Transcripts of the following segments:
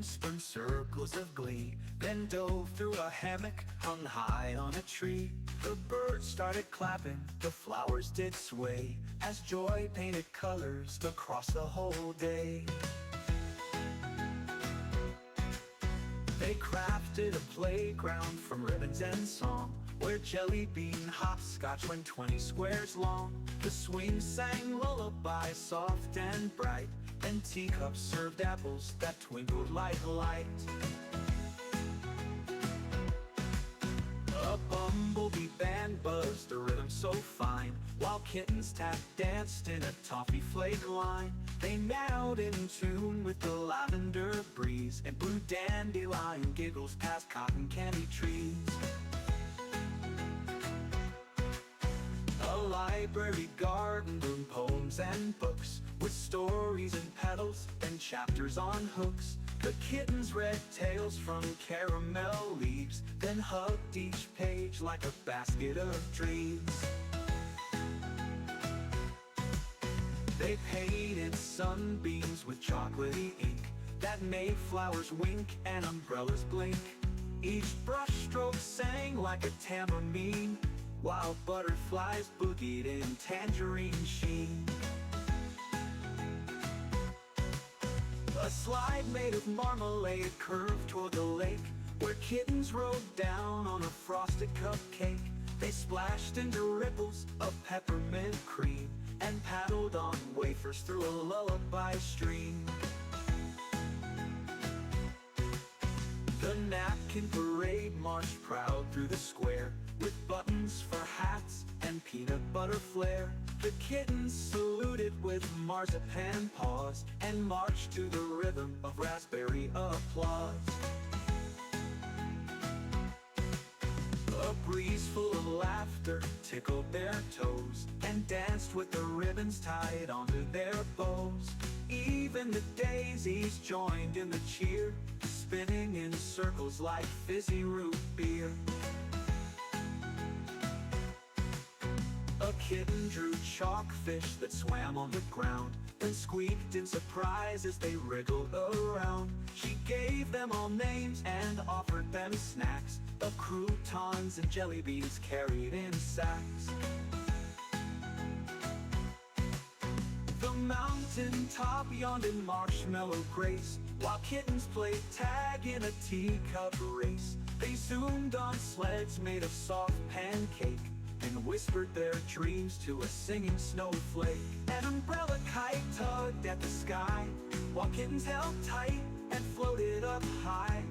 spun circles of glee, then dove through a hammock hung high on a tree. The birds started clapping, the flowers did sway, as joy painted colors across the whole day. They crafted a playground from ribbons and song, where jelly bean hopscotch went 20 squares long. The swing sang lullabies soft and bright, and teacups served apples that twinkled like light. A bumblebee band buzzed the rhythm so fine, while kittens tap danced in a toffee flake line. They meowed in tune with the lavender breeze, and blue dandelion giggles past cotton candy trees. A library garden bloomed poems and books, with stories and petals and chapters on hooks. The kittens read tales from caramel leaves, then hugged each page like a basket of dreams. They painted sunbeams with chocolatey ink that made flowers wink and umbrellas blink. Each brushstroke sang like a tambourine, while butterflies boogied in tangerine sheen. A slide made of marmalade curved toward the lake, where kittens rode down on a frosted cupcake. They splashed into ripples of peppermint cream, and paddled on wafers through a lullaby stream. The napkin parade marched proud through the square, with buttons for hats and peanut butter flair. The kittens saluted with marzipan paws, and marched to the rhythm of raspberry applause. A breeze full of laughter tickled their toes, and danced with the ribbons tied onto their bows. Even the daisies joined in the cheer, spinning in circles like fizzy root beer. A kitten drew chalkfish that swam on the ground, then squeaked in surprise as they wriggled around. She gave them all names and offered them snacks of croutons and jelly beans carried in sacks. The mountain top yawned in marshmallow grace, while kittens played tag in a teacup race. They zoomed on sleds made of soft pancake, and whispered their dreams to a singing snowflake. An umbrella kite tugged at the sky, while kittens held tight and floated up high.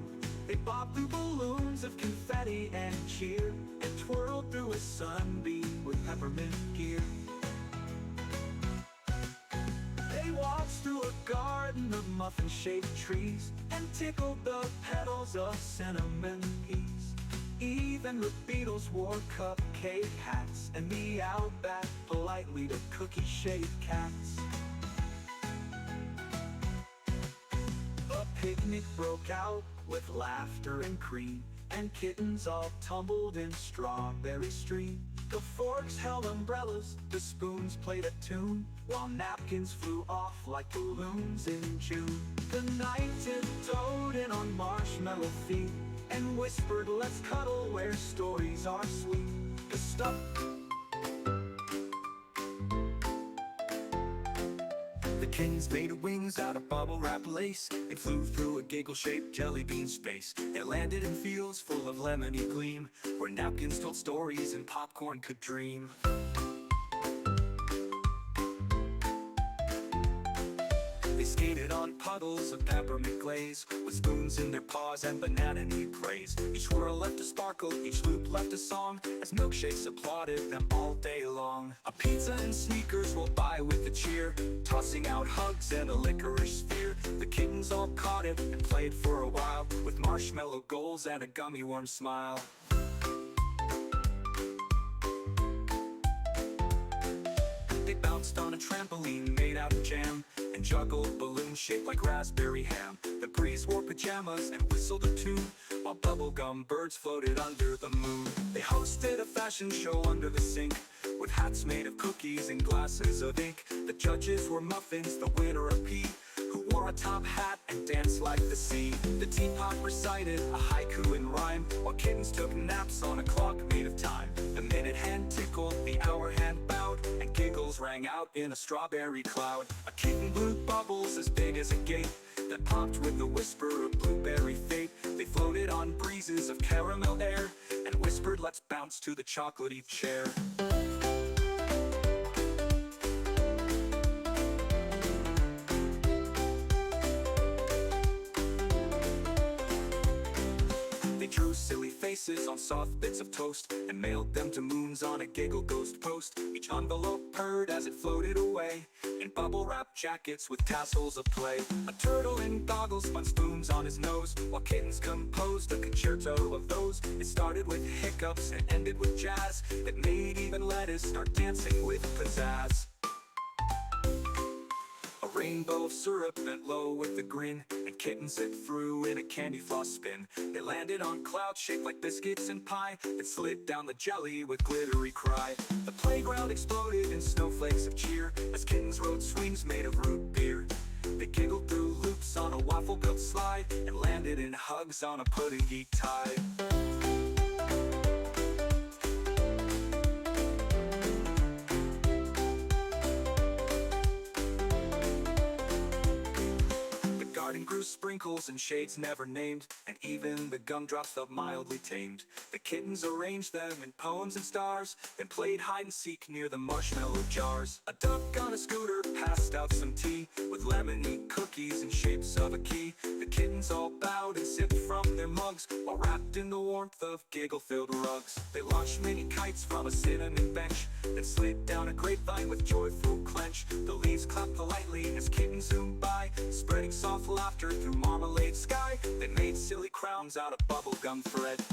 They bobbed through balloons of confetti and cheer, and twirled through a sunbeam with peppermint gear. They waltzed through a garden of muffin-shaped trees, and tickled the petals of cinnamon peas. Even the beetles wore cupcake hats, and meowed back politely to cookie-shaped cats. A picnic broke out with laughter and cream, and kittens all tumbled in strawberry stream. The forks held umbrellas, the spoons played a tune, while napkins flew off like balloons in June. The night tiptoed in on marshmallow feet, and whispered, "Let's cuddle where stories are sweet." The stuff The kittens made wings out of bubble wrap lace. It flew through a giggle-shaped jelly bean space. It landed in fields full of lemony gleam, where napkins told stories and popcorn could dream. They skated on puddles of peppermint glaze, with spoons in their paws and banana knee praise. Each whirl left a sparkle, each loop left a song, as milkshakes applauded them all day long. A pizza and sneakers rolled by with a cheer, tossing out hugs and a licorice sphere. The kittens all caught it and played for a while, with marshmallow goals and a gummy worm smile. They bounced on a trampoline made out of jam, and juggled balloons shaped like raspberry ham. The breeze wore pajamas and whistled a tune, while bubblegum birds floated under the moon. They hosted a fashion show under the sink, with hats made of cookies and glasses of ink. The judges were muffins, the winner a pea, who wore a top hat and danced like the sea. The teapot recited a haiku in rhyme, while kittens took naps on a clock made of time. The minute hand tickled, the hour hand bowed, and giggles rang out in a strawberry cloud. A kitten blew bubbles as big as a gate that popped with the whisper of blueberry fate. They floated on breezes of caramel air and whispered, "Let's bounce to the chocolatey chair." They drew silly faces on soft bits of toast and mailed them to moons on a giggle ghost post. Each envelope purred as it floated away in bubble wrap jackets with tassels of play. A turtle in goggles spun spoons on his nose, while kittens composed a concerto of those. It started with hiccups and ended with jazz that made even lettuce start dancing with pizzazz. A rainbow of syrup bent low with a grin, and kittens it threw in a candy floss spin. They landed on clouds shaped like biscuits and pie that slid down the jelly with glittery cry. The playground exploded in snowflakes of cheer as kittens rode swings made of root beer. They giggled through loops on a waffle-built slide and landed in hugs on a puddingy tide. Grew sprinkles and shades never named, and even the gumdrops felt mildly tamed. The kittens arranged them in poems and stars, then played hide and seek near the marshmallow jars. A duck on a scooter passed out some tea with lemony cookies in shapes of a key. The kittens all bowed and sipped from their mugs while wrapped in the warmth of giggle-filled rugs. They launched many kites from a cinnamon bench, then slid down a grapevine with joyful clench. The leaves clapped politely as kittens zoomed by, spreading soft laughter through marmalade sky. They made silly crowns out of bubblegum thread.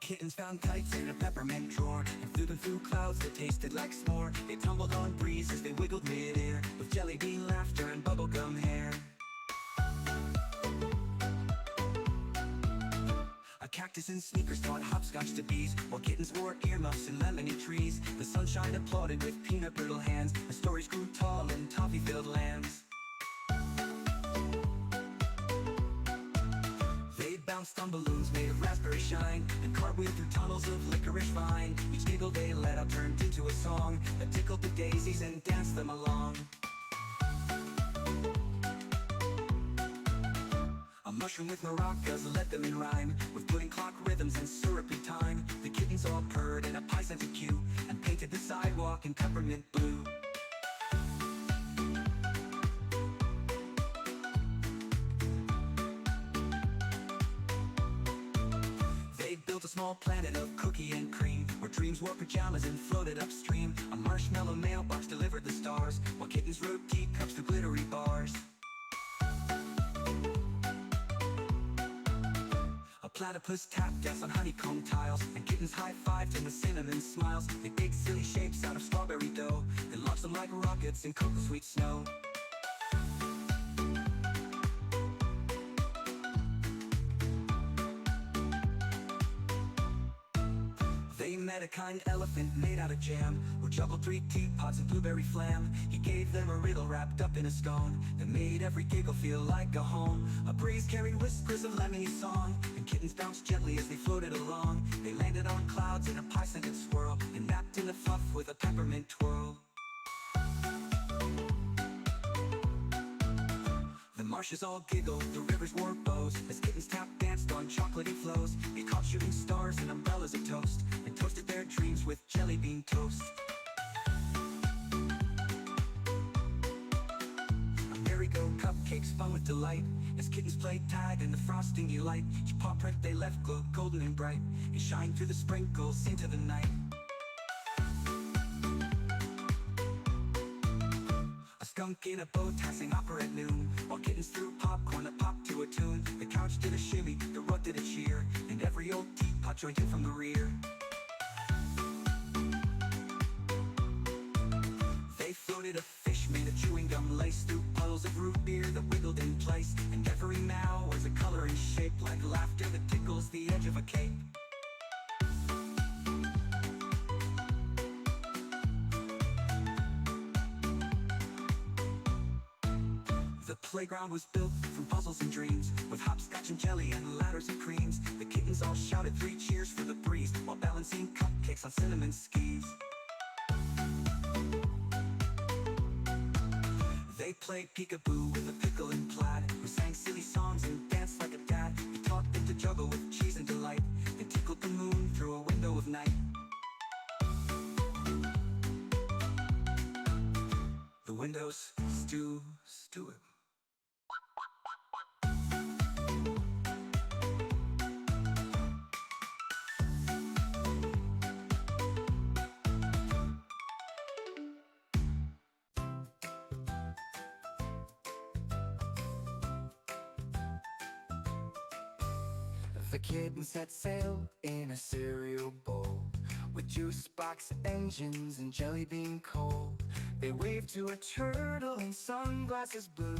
Kittens found kites in a peppermint drawer and flew them through clouds that tasted like s'more. They tumbled on breezes, they wiggled mid-air with jelly bean laughter and bubblegum hair. A cactus in sneakers taught hopscotch to bees, while kittens wore earmuffs and lemony trees. The sunshine applauded with peanut brittle hands, and stories grew tall in toffee-filled lands. Bounced on balloons made of raspberry shine and cartwheeled through tunnels of licorice vine. Each giggle they let out turned into a song that tickled the daisies and danced them along. A mushroom with maracas led them in rhyme with pudding clock rhythms and syrupy time. The kittens all purred in a pie-scented queue and painted the sidewalk in peppermint blue. Built a small planet of cookie and cream, where dreams wore pajamas and floated upstream. A marshmallow mailbox delivered the stars, while kittens rode teacups through glittery bars. A platypus tapped dance on honeycomb tiles, and kittens high-fived in the cinnamon smiles. They baked silly shapes out of strawberry dough, then launched them like rockets in cocoa sweet snow. They met a kind elephant made out of jam, who juggled 3 teapots and blueberry flam. He gave them a riddle wrapped up in a scone that made every giggle feel like a home. A breeze carried whispers of lemony song, and kittens bounced gently as they floated along. They landed on clouds in a pie-scented swirl, and napped in the fluff with a peppermint twirl. The marshes all giggled, the rivers wore bows, as kittens tap danced on chocolatey flows. They caught shooting stars and umbrellas of toast, and toasted their dreams with jelly bean toast. A merry-go cupcakes spun with delight, as kittens played tag in the frosting delight. Each paw print they left glowed golden and bright, and shined through the sprinkles into the night. Skunk in a bow tie sang opera at noon, while kittens threw popcorn that popped to a tune. The couch did a shimmy, the rug did a cheer, and every old teapot joined in from the rear. cape. The playground was built from puzzles and dreams, with hopscotch and jelly and ladders of creams. The kittens all shouted 3 cheers for the breeze, while balancing cupcakes on cinnamon skis. They played peekaboo with a pickle and plaid, who sang silly songs and danced like a dad. He taught them to juggle with cheese and delight, and tinkled the moon through a window of night. The windows stew. The kittens set sail in a cereal bowl, with juice box engines and jelly bean coal. They waved to a turtle in sunglasses blue,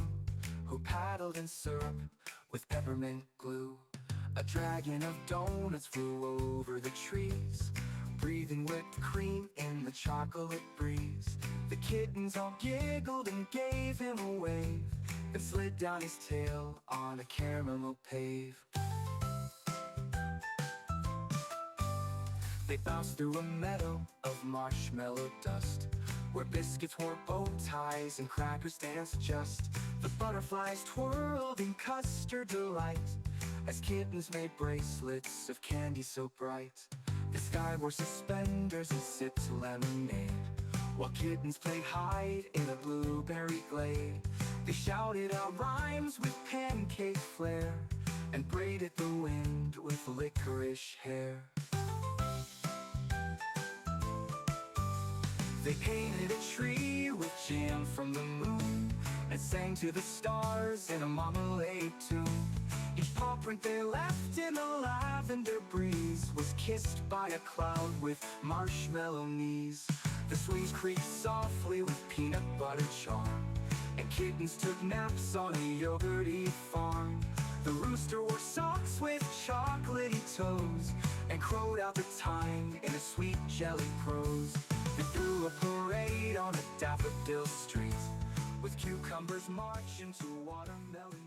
who paddled in syrup with peppermint glue. A dragon of donuts flew over the trees, breathing whipped cream in the chocolate breeze. The kittens all giggled and gave him a wave, and slid down his tail on a caramel pave. They bounced through a meadow of marshmallow dust, where biscuits wore bow ties and crackers danced just. The butterflies twirled in custard delight, as kittens made bracelets of candy so bright. The sky wore suspenders and sipped lemonade, while kittens played hide in a blueberry glade. They shouted out rhymes with pancake flair, and braided the wind with licorice hair. They painted a tree with jam from the moon, and sang to the stars in a marmalade tune. Each paw print they left in the lavender breeze was kissed by a cloud with marshmallow knees. The swings creaked softly with peanut butter charm, and kittens took naps on a yogurty farm. The rooster wore socks with chocolatey toes, and crowed out the time in a sweet jelly prose. They threw a parade on a daffodil street, with cucumbers marching to watermelon